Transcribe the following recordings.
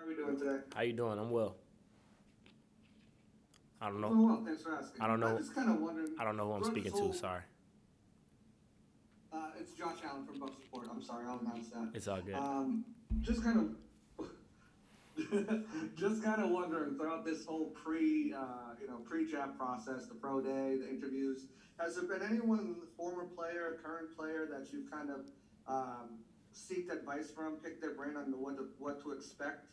How are we doing today? How you doing? I'm well. I don't know. Doing well. Thanks for asking. I don't I know. just kind of wondering I don't know who I'm throughout this speaking to. whole. Sorry. It's Josh Allen from Buck Support. I'm sorry, I'll announce that. It's all good. Just kind of, just kind of wondering throughout this whole pre-draft process, the pro day, the interviews. Has there been anyone, former player, current player, that you've kind of seeked advice from, picked their brain on what to expect?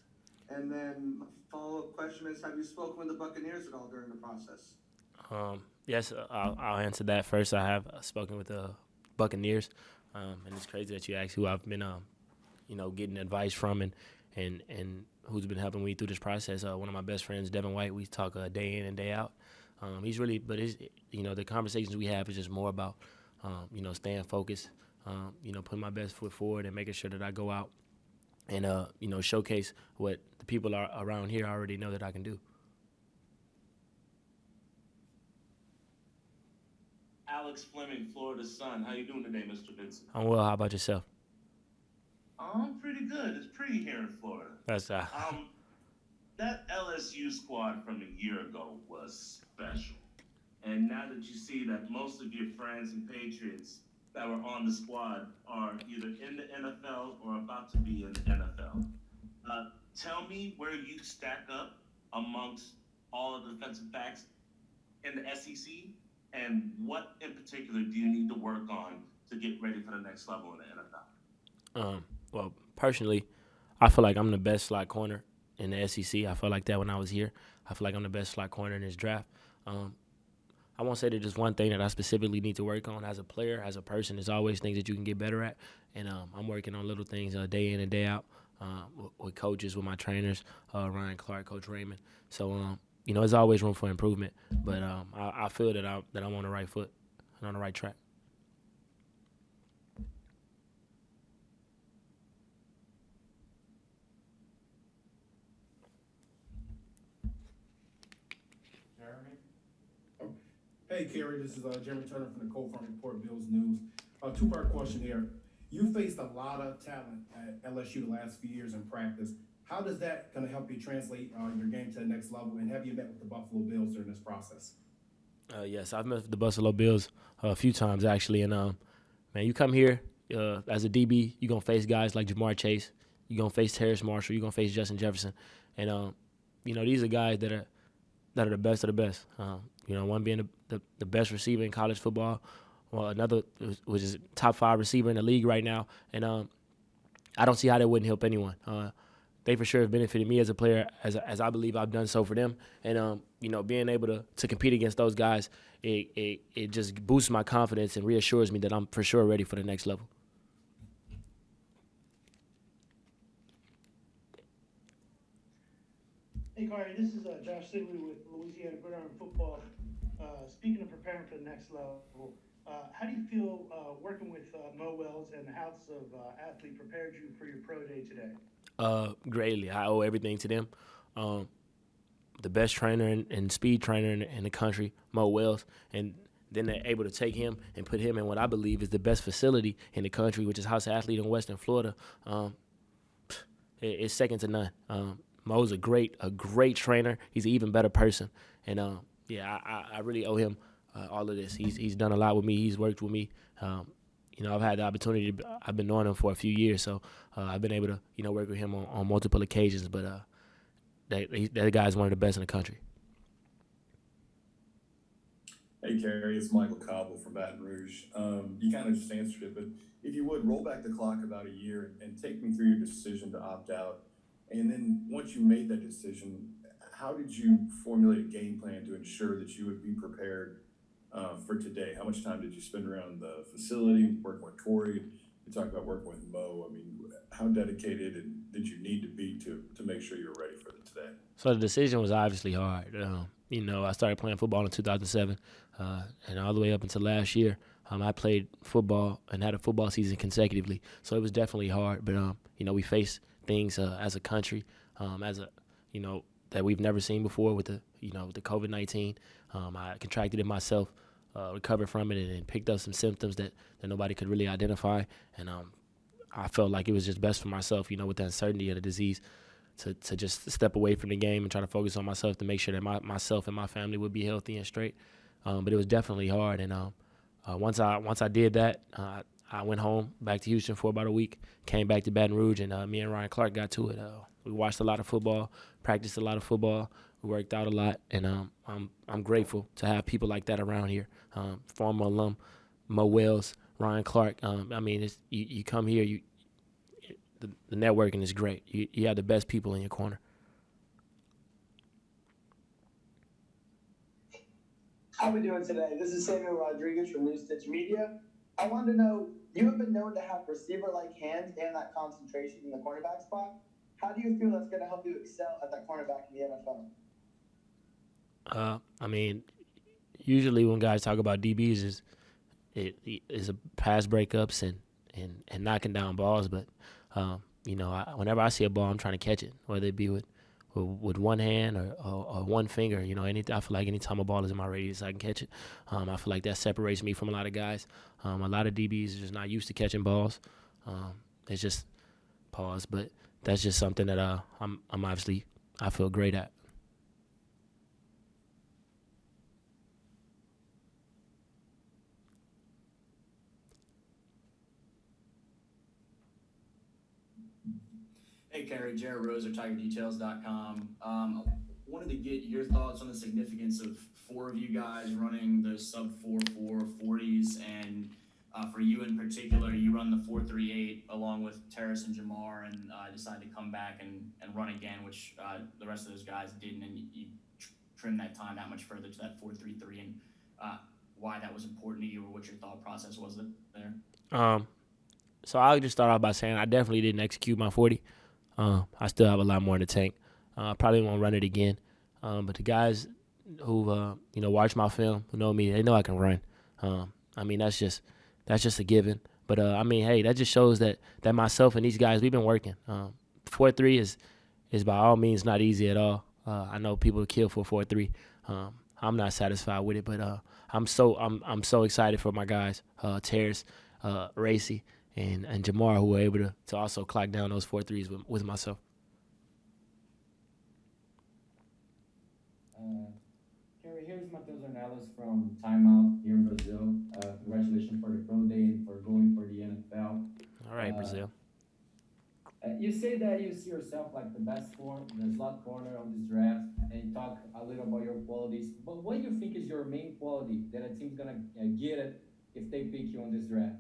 And then follow-up question is, have you spoken with the Buccaneers at all during the process? Yes, I'll answer that first. I have spoken with the Buccaneers, and it's crazy that you asked who I've been, getting advice from and who's been helping me through this process. One of my best friends, Devin White, we talk day in and day out. He's really, but the conversations we have is just more about, staying focused, putting my best foot forward and making sure that I go out and, showcase what the people around here already know that I can do. Alex Fleming, Florida Sun. How you doing today, Mr. Vincent? I'm well. How about yourself? I'm pretty good. It's pretty here in Florida. That's Um, that LSU squad from a year ago was special. And now that you see that most of your friends and Patriots that were on the squad are either in the NFL or about to be in the NFL, tell me where you stack up amongst all of the defensive backs in the SEC, and what in particular do you need to work on to get ready for the next level in the NFL? well, personally, I feel like I'm the best slot corner in the SEC. I felt like that when I was here. I feel like I'm the best slot corner in this draft. Um, I won't say that there's one thing that I specifically need to work on as a player, as a person. There's always things that you can get better at, and I'm working on little things day in and day out with coaches, with my trainers, Ryan Clark, Coach Raymond. So, there's always room for improvement, but I feel that I'm on the right foot and on the right track. Jeremy? Oh. Hey, Kary, this is Jeremy Turner from the Cold Front Report Bills News. A two-part question here. You faced a lot of talent at LSU the last few years in practice. How does that kind of help you translate your game to the next level? And have you met with the Buffalo Bills during this process? Yes, I've met with the Buffalo Bills a few times actually, and man, you come here as a DB, you're gonna face guys like Jamar Chase, you're gonna face Terrace Marshall, you're gonna face Justin Jefferson, and these are guys that are the best of the best. One being the best receiver in college football, well, another which is top 5 receiver in the league right now, and I don't see how that wouldn't help anyone. They for sure have benefited me as a player, as I believe I've done so for them. And being able to compete against those guys, it just boosts my confidence and reassures me that I'm for sure ready for the next level. Hey, Kary, this is Josh Sigley with Louisiana Gridiron Football. Speaking of preparing for the next level, how do you feel working with Mo Wells and the House of Athlete prepared you for your pro day today? Greatly. I owe everything to them. The best trainer and speed trainer in the country, Mo Wells, and then they're able to take him and put him in what I believe is the best facility in the country, which is House of Athlete in Western Florida. It's second to none. Mo's a great trainer. He's an even better person, and I really owe him all of this. He's done a lot with me. He's worked with me. I've had the opportunity. I've been knowing him for a few years, so I've been able to work with him on multiple occasions. But that guy's one of the best in the country. Hey, Kary, it's Michael Cobble from Baton Rouge. You kind of just answered it, but if you would, roll back the clock about a year and take me through your decision to opt out. And then once you made that decision, how did you formulate a game plan to ensure that you would be prepared for today? How much time did you spend around the facility, working with Corey? You talked about working with Mo. I mean, how dedicated did you need to be to make sure you were ready for today? So the decision was obviously hard. I started playing football in 2007, and all the way up until last year, I played football and had a football season consecutively. So it was definitely hard. But we faced things as a country, that we've never seen before with the COVID-19. I contracted it myself, recovered from it, and picked up some symptoms that nobody could really identify. And I felt like it was just best for myself, with the uncertainty of the disease, to just step away from the game and try to focus on myself to make sure that myself and my family would be healthy and straight. But it was definitely hard. And once I did that, I went home back to Houston for about a week, came back to Baton Rouge, and me and Ryan Clark got to it. We watched a lot of football, practiced a lot of football, we worked out a lot, and I'm grateful to have people like that around here. Former alum Mo Wells, Ryan Clark. I mean, you come here, the networking is great. You have the best people in your corner. How we doing today? This is Samuel Rodriguez from New Stitch Media. I wanted to know, you have been known to have receiver-like hands and that concentration in the cornerback spot. How do you feel that's going to help you excel at that cornerback in the NFL? I mean, usually when guys talk about DBs, is a pass breakups and knocking down balls. But whenever I see a ball, I'm trying to catch it, whether it be with one hand or one finger. I feel like anytime a ball is in my radius, I can catch it. I feel like that separates me from a lot of guys. A lot of DBs are just not used to catching balls. It's just pause, but that's just something that I'm obviously I feel great at. Hey, Kary, Jared Roser, TigerDetails.com. Wanted to get your thoughts on the significance of four of you guys running the sub 4.4 40s, and for you in particular, you run the 4.38 along with Terrace and Jamar, and decided to come back and run again, which the rest of those guys didn't, and you trimmed that time that much further to that 4.33, and why that was important to you, or what your thought process was there. So I'll just start off by saying I definitely didn't execute my 40. I still have a lot more in the tank. Probably won't run it again. But the guys who watch my film, who know me, they know I can run. I mean, that's just a given. But hey, that just shows that myself and these guys, we've been working. 4.3 is by all means not easy at all. I know people kill for 4.3. I'm not satisfied with it, but I'm so excited for my guys, Terrace, Racy, and Jamar, who were able to also clock down those 4.3s with myself. Kary, here's Matheus Ornelas from Timeout here in Brazil. Congratulations for the Pro Day and for going for the NFL. All right, Brazil. You say that you see yourself like the best the slot corner of this draft, and you talk a little about your qualities. But what do you think is your main quality that a team's going to get it if they pick you on this draft?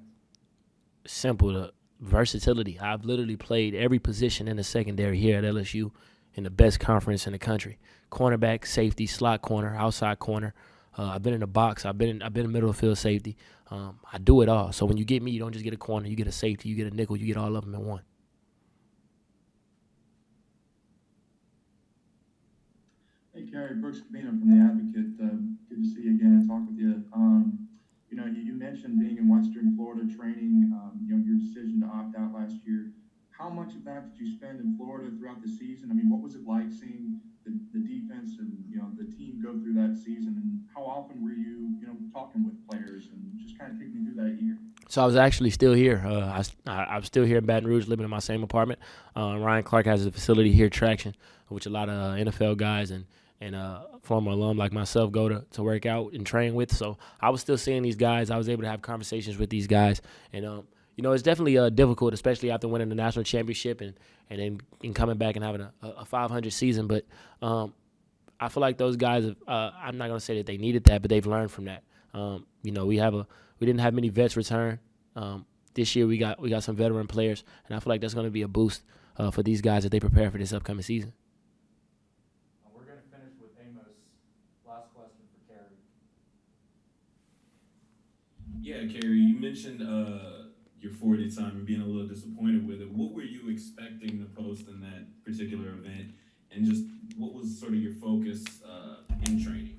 Simple, the versatility. I've literally played every position in the secondary here at LSU in the best conference in the country. Cornerback, safety, slot corner, outside corner. I've been in the box. I've been in middle field safety. I do it all. So when you get me, you don't just get a corner. You get a safety. You get a nickel. You get all of them in one. Hey, Kary, Brooks Cabina from The Advocate. Good to see you again and talk with you. You mentioned being in Western Florida training, your decision to opt out last year. How much of that did you spend in Florida throughout the season? I mean, what was it like seeing the defense and, the team go through that season? And how often were you, talking with players, and just kind of take me through that year? So I was actually still here. I'm still here in Baton Rouge, living in my same apartment. Ryan Clark has a facility here, Traction, which a lot of NFL guys and former alum like myself go to work out and train with. So I was still seeing these guys. I was able to have conversations with these guys. And, it's definitely difficult, especially after winning the national championship and then coming back and having a 500 season. But I feel like those guys, I'm not going to say that they needed that, but they've learned from that. We didn't have many vets return. This year we got some veteran players, and I feel like that's going to be a boost for these guys as they prepare for this upcoming season. We're going to finish with Amos. Last question for Kary. Yeah, Kary, you mentioned your 40 time and being a little disappointed with it. What were you expecting to post in that particular event, and just what was sort of your focus in training?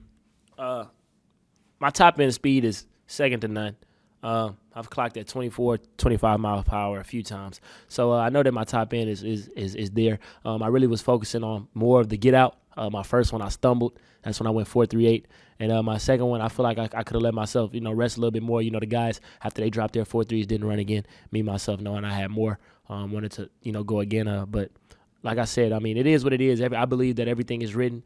My top end speed is second to none. I've clocked at 24, 25 miles per hour a few times. So I know that my top end is there. I really was focusing on more of the get out. My first one, I stumbled. That's when I went 4.38. And my second one, I feel like I could have let myself, rest a little bit more. The guys, after they dropped their 4.3s, didn't run again. Me, myself, knowing I had more, wanted to, go again. But like I said, I mean, it is what it is. I believe that everything is written.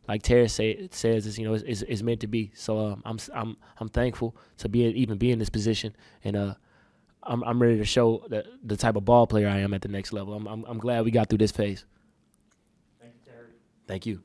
Like Terrence says, it's meant to be. So I'm thankful to even be in this position, and I'm ready to show the type of ball player I am at the next level. I'm glad we got through this phase. Thank you, Terry. Thank you.